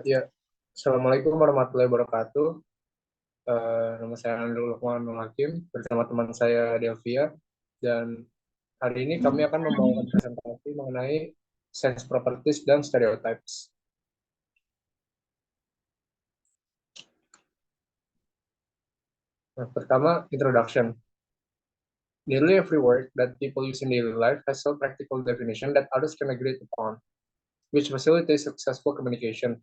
Ya, Assalamualaikum warahmatullahi wabarakatuh. Nama saya Andrew Lukman Nur Hakim bersama teman saya Delvia, dan hari ini kami akan membawakan presentasi mengenai sense properties dan stereotypes. Nah, pertama, introduction. Nearly every word that people use in daily life has some practical definition that others can agree upon, which facilitates successful communication.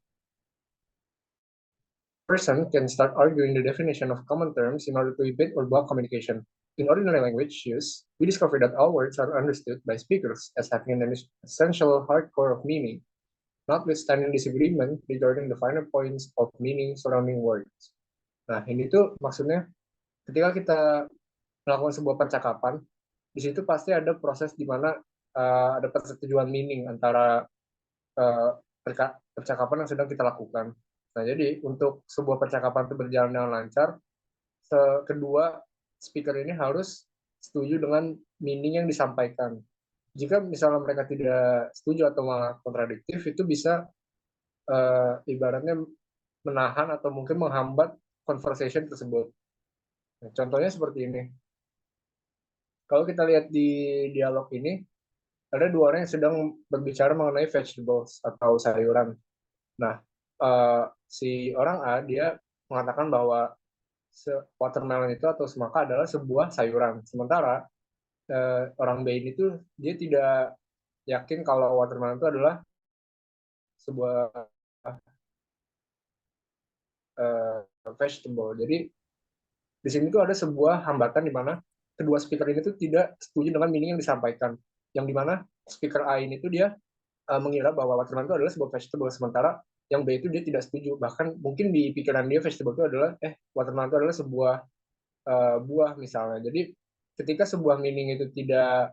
Person can start arguing the definition of common terms in order to impede or block communication. In ordinary language use, we discover that all words are understood by speakers as having an essential hardcore of meaning, notwithstanding disagreement regarding the finer points of meaning surrounding words. Nah, ini tuh maksudnya ketika kita melakukan sebuah percakapan, di situ pasti ada proses di mana ada persetujuan meaning antara uh, percakapan yang sedang kita lakukan. Nah, jadi untuk sebuah percakapan itu berjalan dengan lancar, kedua speaker ini harus setuju dengan meaning yang disampaikan. Jika misalnya mereka tidak setuju atau malah kontradiktif, itu bisa ibaratnya menahan atau mungkin menghambat conversation tersebut. Nah, contohnya seperti ini. Kalau kita lihat di dialog ini, ada dua orang yang sedang berbicara mengenai vegetables atau sayuran. Nah, si orang A dia mengatakan bahwa watermelon itu atau semangka adalah sebuah sayuran. Sementara orang B ini tuh dia tidak yakin kalau watermelon itu adalah sebuah vegetable. Jadi di sini tuh ada sebuah hambatan di mana kedua speaker ini tuh tidak setuju dengan meaning yang disampaikan. Yang di mana speaker A ini tuh dia mengira bahwa watermelon itu adalah sebuah vegetable, sementara yang B itu dia tidak setuju. Bahkan mungkin di pikiran dia vegetable itu adalah watermelon itu adalah sebuah buah misalnya. Jadi ketika sebuah meaning itu tidak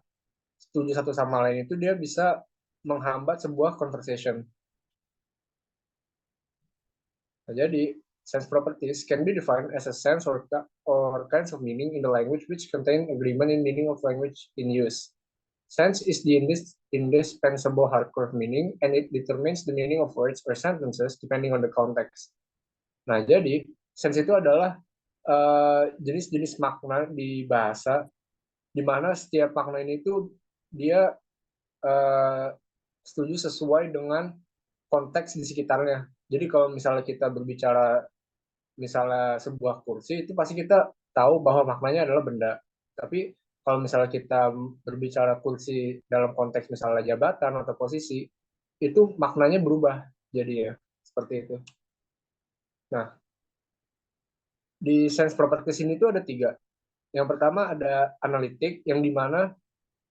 setuju satu sama lain, itu dia bisa menghambat sebuah conversation. Nah, jadi sense properties can be defined as a sense or kinds of meaning in the language which contain agreement in meaning of language in use. Sense is the indispensable hardcore meaning, and it determines the meaning of words or sentences depending on the context. Nah, jadi sense itu adalah jenis-jenis makna di bahasa, di mana setiap makna ini tuh dia setuju sesuai dengan konteks di sekitarnya. Jadi kalau misalnya kita berbicara misalnya sebuah kursi, itu pasti kita tahu bahwa maknanya adalah benda. Tapi kalau misalnya kita berbicara kursi dalam konteks misalnya jabatan atau posisi, itu maknanya berubah. Jadi ya, seperti itu. Nah, di sense properties ini tuh ada tiga. Yang pertama ada analitik, yang dimana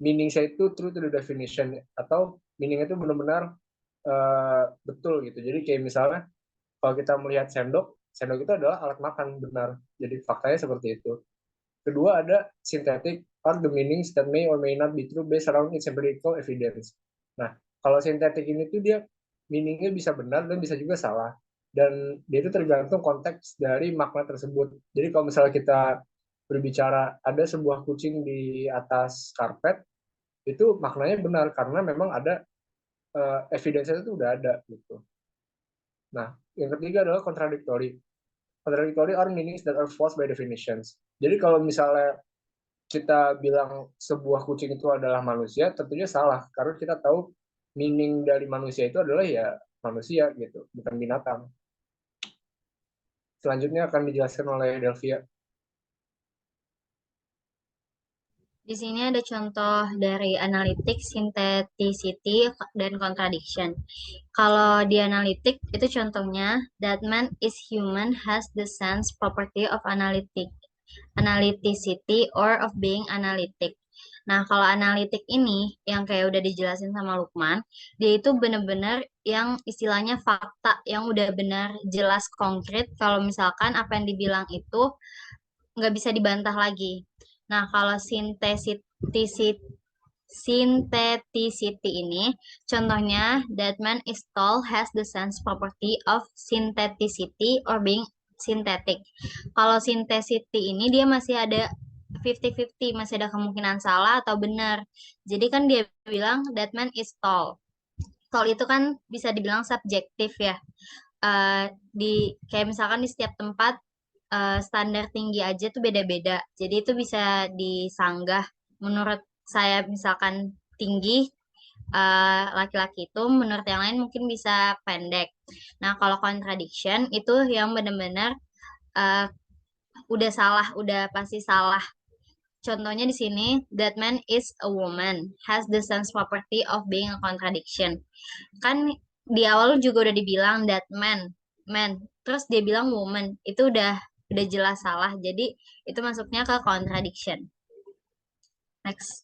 meaning saya itu true to the definition, atau meaning itu benar-benar betul gitu. Jadi kayak misalnya, kalau kita melihat sendok, sendok itu adalah alat makan, benar. Jadi faktanya seperti itu. Kedua ada synthetic, are the meanings that may or may not be true based around its empirical evidence. Nah, kalau synthetic ini tuh dia meaningnya bisa benar dan bisa juga salah. Dan dia itu tergantung konteks dari makna tersebut. Jadi kalau misalnya kita berbicara ada sebuah kucing di atas karpet, itu maknanya benar karena memang ada evidence itu udah ada gitu. Nah, yang ketiga adalah contradictory. Contradictory are meanings that are false by definitions. Jadi kalau misalnya kita bilang sebuah kucing itu adalah manusia, tentunya salah karena kita tahu meaning dari manusia itu adalah ya manusia gitu, bukan binatang. Selanjutnya akan dijelaskan oleh Delvia. Di sini ada contoh dari analitik, syntheticity, dan contradiction. Kalau di analitik, itu contohnya, that man is human has the sense property of analyticity, or of being analytic. Nah, kalau analitik ini, yang kayak udah dijelasin sama Lukman, dia itu benar-benar yang istilahnya fakta, yang udah benar jelas konkret, kalau misalkan apa yang dibilang itu nggak bisa dibantah lagi. Nah, kalau syntheticity ini, contohnya, that man is tall has the sense property of syntheticity or being synthetic. Kalau syntheticity ini dia masih ada 50-50, masih ada kemungkinan salah atau benar. Jadi kan dia bilang that man is tall. Tall itu kan bisa dibilang subjektif ya. di kayak misalkan di setiap tempat standar tinggi aja tuh beda-beda. Jadi itu bisa disanggah. Menurut saya misalkan tinggi laki-laki itu, menurut yang lain mungkin bisa pendek. Nah, kalau contradiction itu yang benar-benar eh, udah salah, udah pasti salah. Contohnya di sini, that man is a woman, has the sense property of being a contradiction. Kan di awal juga udah dibilang that man, terus dia bilang woman, itu udah jelas salah. Jadi itu masuknya ke contradiction. Next,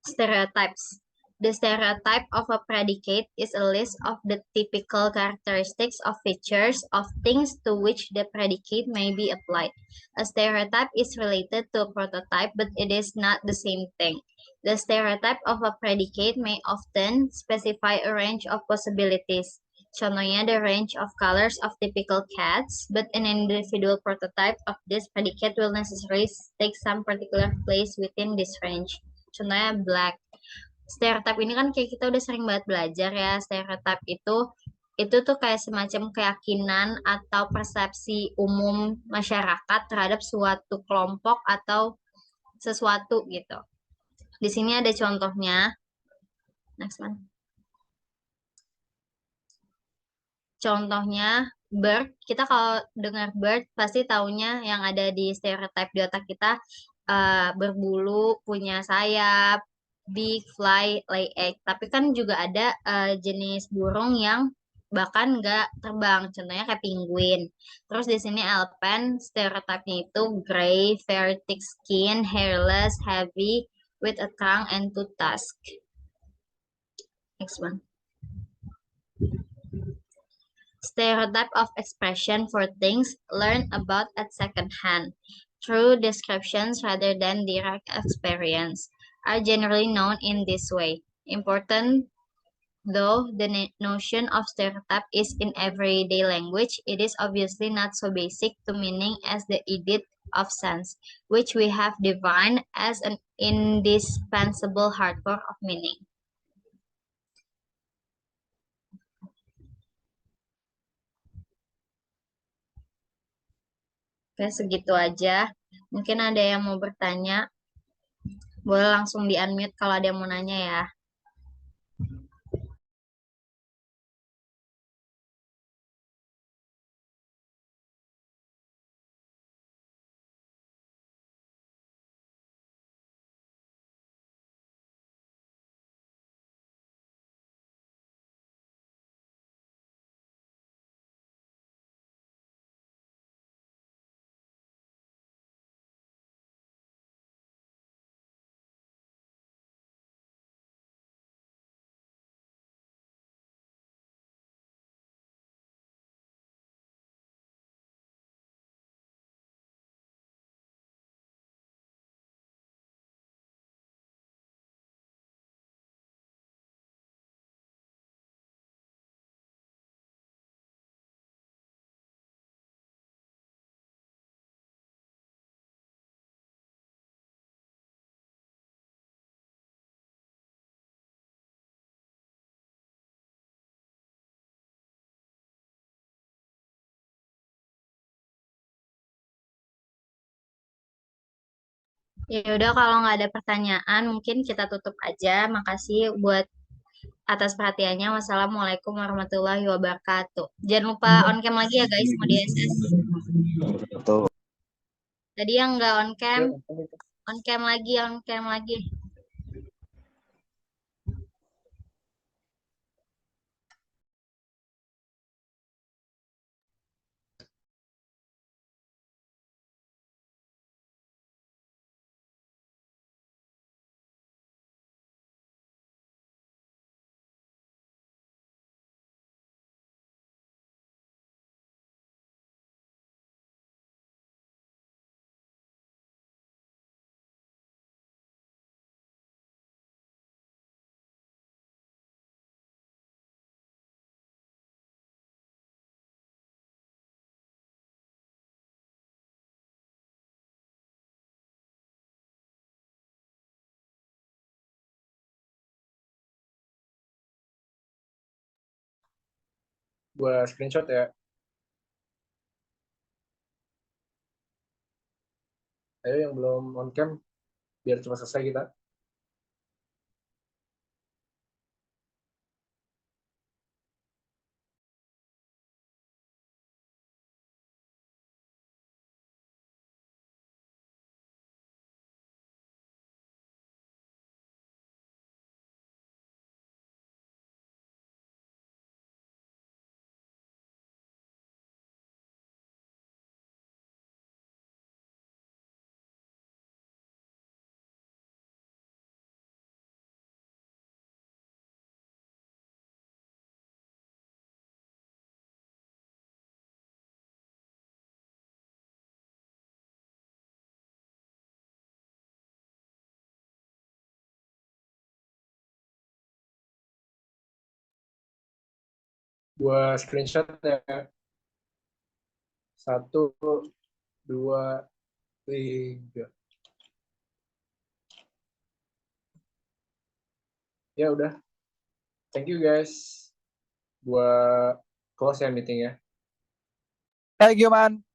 stereotypes. The stereotype of a predicate is a list of the typical characteristics of features of things to which the predicate may be applied. A stereotype is related to a prototype, but it is not the same thing. The stereotype of a predicate may often specify a range of possibilities. Contohnya, the range of colors of typical cats, but an individual prototype of this predicate will necessarily take some particular place within this range. Contohnya, black. Stereotip ini kan kayak kita udah sering banget belajar ya. Stereotip itu tuh kayak semacam keyakinan atau persepsi umum masyarakat terhadap suatu kelompok atau sesuatu gitu. Di sini ada contohnya. Next one. Contohnya bird. Kita kalau dengar bird pasti taunya yang ada di stereotip di otak kita berbulu, punya sayap, big, fly, lay egg. Tapi kan juga ada jenis burung yang bahkan nggak terbang. Contohnya kayak penguin. Terus di sini elpen, stereotipnya itu gray, very thick skin, hairless, heavy, with a trunk and two tusks. Next one. Stereotype of expression for things learned about at second hand through descriptions rather than direct experience are generally known in this way. Important though the notion of stereotype is in everyday language, it is obviously not so basic to meaning as the edit of sense, which we have defined as an indispensable hardcore of meaning. Oke, segitu aja. Mungkin ada yang mau bertanya. Boleh langsung di-unmute kalau ada yang mau nanya ya. Ya udah kalau nggak ada pertanyaan, mungkin kita tutup aja. Makasih buat atas perhatiannya. Wassalamualaikum warahmatullahi wabarakatuh. Jangan lupa on cam lagi ya guys, mau di SS. Betul. Tadi yang nggak on cam lagi, on cam lagi. Gua screenshot ya. Ayo yang belum on cam, biar cepat selesai kita. Gua screenshot ya. 1, 2, 3. Ya udah. Thank you guys. Gua close ya meeting ya. Thank you, man.